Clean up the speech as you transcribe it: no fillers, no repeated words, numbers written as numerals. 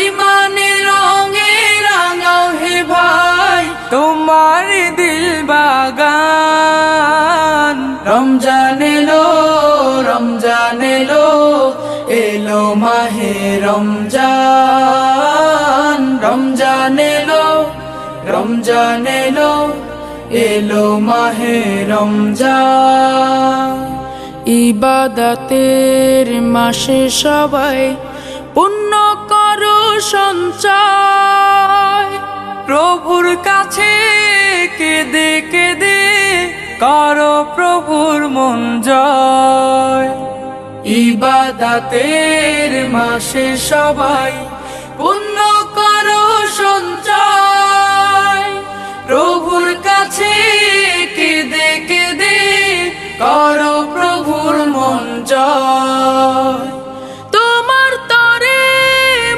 ইমানের রঙে রাঙাও হে ভাই তোমার দিল বাগান। রমজান এলো, রমজান এলো, এলো মাহে রমজান। রমজান এলো, রমজান এলো, এলো মাহে রমজান। ইবাদতের মাসে সবাই পুণ্য করো সঞ্চয়। প্রভুর কাছে কেঁদে কেঁদে করো প্রভুর মন জয়। ইবাদতের মাসে সবাই পুণ্য করো সঞ্চয়।